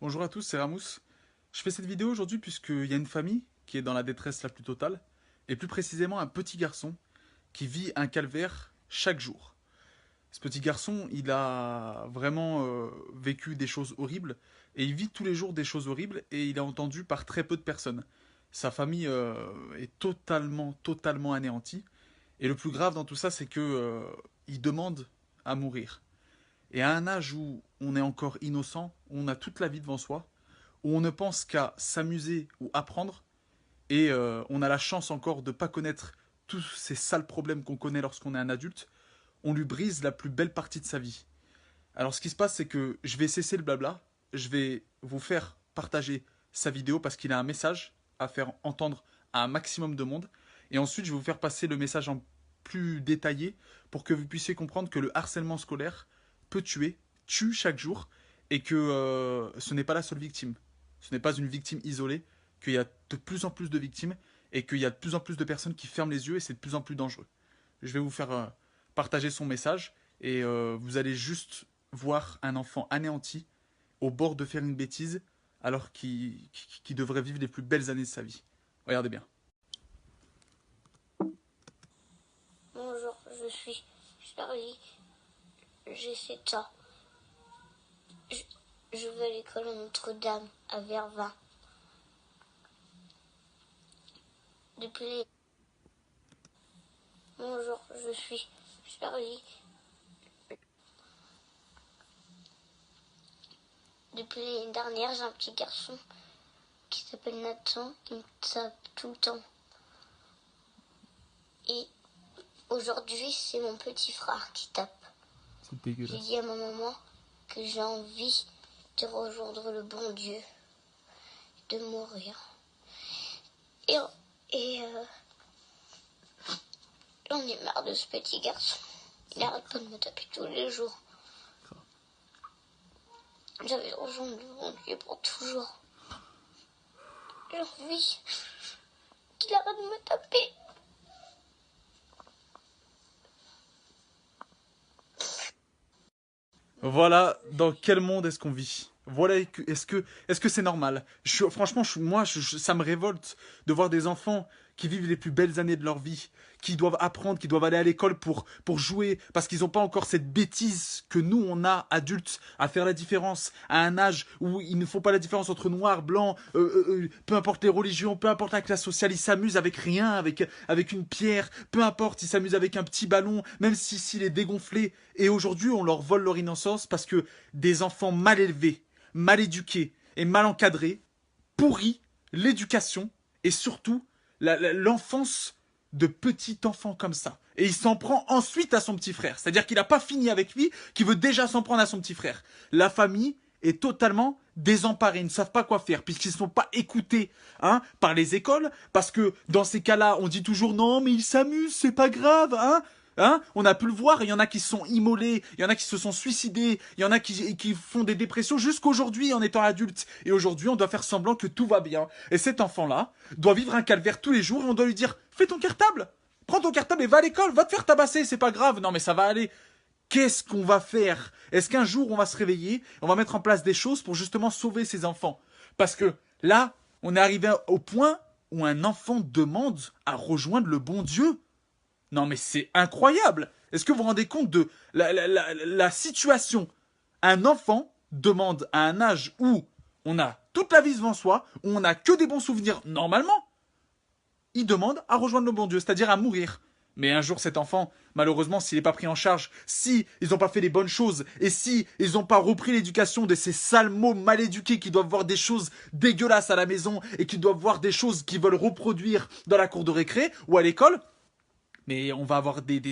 Bonjour à tous, c'est Ramous. Je fais cette vidéo aujourd'hui puisqu'il y a une famille qui est dans la détresse la plus totale, et plus précisément un petit garçon qui vit un calvaire chaque jour. Ce petit garçon, il a vraiment vécu des choses horribles, et il vit tous les jours des choses horribles, et il est entendu par très peu de personnes. Sa famille est totalement anéantie, et le plus grave dans tout ça, c'est que il demande à mourir. Et à un âge où on est encore innocent, où on a toute la vie devant soi, où on ne pense qu'à s'amuser ou apprendre, et on a la chance encore de ne pas connaître tous ces sales problèmes qu'on connaît lorsqu'on est un adulte, on lui brise la plus belle partie de sa vie. Alors ce qui se passe, c'est que je vais cesser le blabla, je vais vous faire partager sa vidéo parce qu'il a un message à faire entendre à un maximum de monde, et ensuite je vais vous faire passer le message en plus détaillé pour que vous puissiez comprendre que le harcèlement scolaire peut tuer, tue chaque jour, et que ce n'est pas la seule victime. Ce n'est pas une victime isolée, qu'il y a de plus en plus de victimes, et qu'il y a de plus en plus de personnes qui ferment les yeux, et c'est de plus en plus dangereux. Je vais vous faire partager son message, et vous allez juste voir un enfant anéanti, au bord de faire une bêtise, alors qu'il devrait vivre les plus belles années de sa vie. Regardez bien. Bonjour, je suis Charlie, j'ai 7 ans. Je vais à l'école Notre-Dame à Vervins. Depuis Bonjour, je suis Charlie. Depuis l'année dernière, j'ai un petit garçon qui s'appelle Nathan, qui me tape tout le temps. Et aujourd'hui, c'est mon petit frère qui tape. C'est J'ai dégueulasse. dit à ma maman que j'ai envie de rejoindre le bon Dieu, de mourir. Et j'en ai marre de ce petit garçon. Il arrête pas de me taper tous les jours. J'avais rejoint le bon Dieu pour toujours. J'ai envie qu'il arrête de me taper. Voilà dans quel monde est-ce qu'on vit. Voilà, est-ce que c'est normal? Franchement, ça me révolte de voir des enfants qui vivent les plus belles années de leur vie, qui doivent apprendre, qui doivent aller à l'école pour jouer, parce qu'ils n'ont pas encore cette bêtise que nous, on a, adultes, à faire la différence, à un âge où il ne faut pas la différence entre noir, blanc, peu importe les religions, peu importe la classe sociale, ils s'amusent avec rien, avec une pierre, peu importe, ils s'amusent avec un petit ballon, même s'il est dégonflé. Et aujourd'hui, on leur vole leur innocence parce que des enfants mal élevés, mal éduqués et mal encadrés pourrit l'éducation et surtout l'enfance de petits enfants comme ça. Et il s'en prend ensuite à son petit frère. C'est-à-dire qu'il n'a pas fini avec lui, qu'il veut déjà s'en prendre à son petit frère. La famille est totalement désemparés, ils ne savent pas quoi faire, puisqu'ils ne sont pas écoutés par les écoles, parce que dans ces cas-là, on dit toujours non, mais ils s'amusent, c'est pas grave, on a pu le voir, il y en a qui se sont immolés, il y en a qui se sont suicidés, il y en a qui font des dépressions jusqu'aujourd'hui en étant adultes. Et aujourd'hui, on doit faire semblant que tout va bien. Et cet enfant-là doit vivre un calvaire tous les jours et on doit lui dire fais ton cartable, prends ton cartable et va à l'école, va te faire tabasser, c'est pas grave. Non mais ça va aller. Qu'est-ce qu'on va faire? Est-ce qu'un jour on va se réveiller, on va mettre en place des choses pour justement sauver ces enfants? Parce que là, on est arrivé au point où un enfant demande à rejoindre le bon Dieu. Non mais c'est incroyable. Est-ce que vous vous rendez compte de la situation? Un enfant demande à un âge où on a toute la vie devant soi, où on n'a que des bons souvenirs normalement, il demande à rejoindre le bon Dieu, c'est-à-dire à mourir. Mais un jour, cet enfant, malheureusement, s'il n'est pas pris en charge, si ils n'ont pas fait les bonnes choses, et si ils n'ont pas repris l'éducation de ces sales mots mal éduqués qui doivent voir des choses dégueulasses à la maison et qui doivent voir des choses qu'ils veulent reproduire dans la cour de récré ou à l'école, mais on va avoir des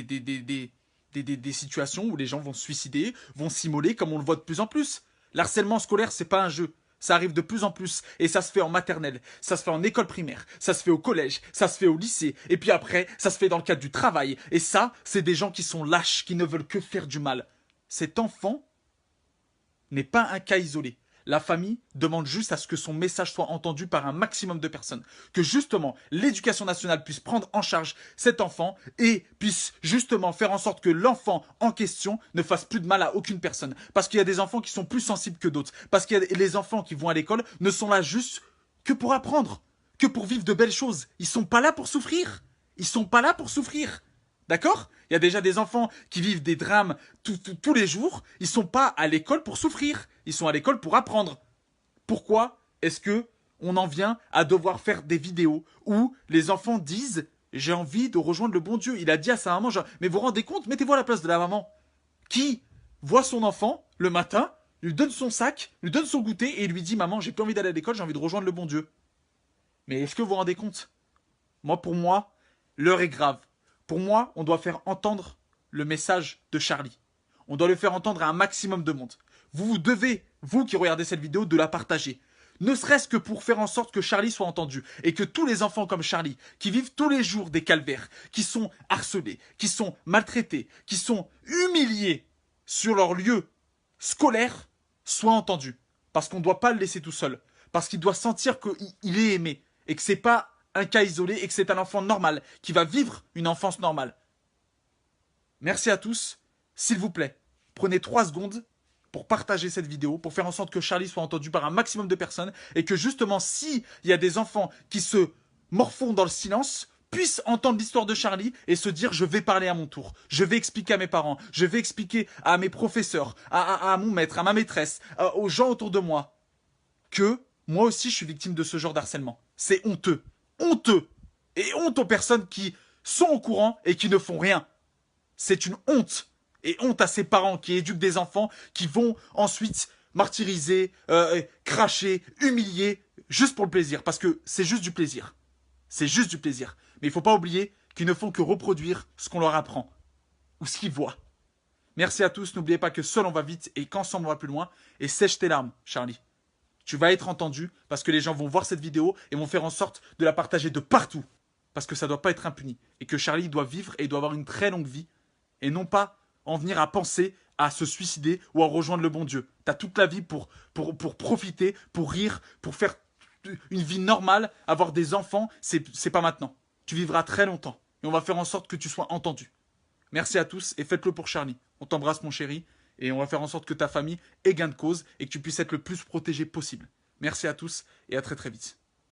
situations où les gens vont se suicider, vont s'immoler, comme on le voit de plus en plus. L'harcèlement scolaire, c'est pas un jeu. Ça arrive de plus en plus. Et ça se fait en maternelle, ça se fait en école primaire, ça se fait au collège, ça se fait au lycée. Et puis après, ça se fait dans le cadre du travail. Et ça, c'est des gens qui sont lâches, qui ne veulent que faire du mal. Cet enfant n'est pas un cas isolé. La famille demande juste à ce que son message soit entendu par un maximum de personnes. Que justement, l'éducation nationale puisse prendre en charge cet enfant et puisse justement faire en sorte que l'enfant en question ne fasse plus de mal à aucune personne. Parce qu'il y a des enfants qui sont plus sensibles que d'autres. Parce que les enfants qui vont à l'école ne sont là juste que pour apprendre, que pour vivre de belles choses. Ils sont pas là pour souffrir. Ils sont pas là pour souffrir. D'accord? Il y a déjà des enfants qui vivent des drames tous les jours. Ils sont pas à l'école pour souffrir. Ils sont à l'école pour apprendre. Pourquoi est-ce que on en vient à devoir faire des vidéos où les enfants disent j'ai envie de rejoindre le bon Dieu. Il a dit à sa maman, genre, mais vous vous rendez compte, mettez-vous à la place de la maman qui voit son enfant le matin, lui donne son sac, lui donne son goûter et lui dit maman, j'ai plus envie d'aller à l'école, j'ai envie de rejoindre le bon Dieu. Mais est-ce que vous vous rendez compte? Pour moi, l'heure est grave. Pour moi, on doit faire entendre le message de Charlie. On doit le faire entendre à un maximum de monde. Vous devez, vous qui regardez cette vidéo, de la partager. Ne serait-ce que pour faire en sorte que Charlie soit entendu et que tous les enfants comme Charlie, qui vivent tous les jours des calvaires, qui sont harcelés, qui sont maltraités, qui sont humiliés sur leur lieu scolaire, soient entendus. Parce qu'on ne doit pas le laisser tout seul. Parce qu'il doit sentir qu'il est aimé et que c'est pas un cas isolé et que c'est un enfant normal qui va vivre une enfance normale. Merci à tous. S'il vous plaît, prenez 3 secondes pour partager cette vidéo, pour faire en sorte que Charlie soit entendu par un maximum de personnes et que justement, s'il y a des enfants qui se morfondent dans le silence, puissent entendre l'histoire de Charlie et se dire je vais parler à mon tour, je vais expliquer à mes parents, je vais expliquer à mes professeurs, à mon maître, à ma maîtresse, aux gens autour de moi, que moi aussi je suis victime de ce genre d'harcèlement. C'est honteux. Honteux. Et honte aux personnes qui sont au courant et qui ne font rien. C'est une honte. Et honte à ces parents qui éduquent des enfants qui vont ensuite martyriser, cracher, humilier, juste pour le plaisir. Parce que c'est juste du plaisir. C'est juste du plaisir. Mais il ne faut pas oublier qu'ils ne font que reproduire ce qu'on leur apprend. Ou ce qu'ils voient. Merci à tous. N'oubliez pas que seul on va vite et qu'ensemble on va plus loin. Et sèche tes larmes, Charlie. Tu vas être entendu parce que les gens vont voir cette vidéo et vont faire en sorte de la partager de partout. Parce que ça ne doit pas être impuni. Et que Charlie doit vivre et doit avoir une très longue vie. Et non pas en venir à penser à se suicider ou à rejoindre le bon Dieu. Tu as toute la vie pour profiter, pour rire, pour faire une vie normale, avoir des enfants. C'est pas maintenant. Tu vivras très longtemps. Et on va faire en sorte que tu sois entendu. Merci à tous et faites-le pour Charlie. On t'embrasse mon chéri. Et on va faire en sorte que ta famille ait gain de cause et que tu puisses être le plus protégé possible. Merci à tous et à très très vite.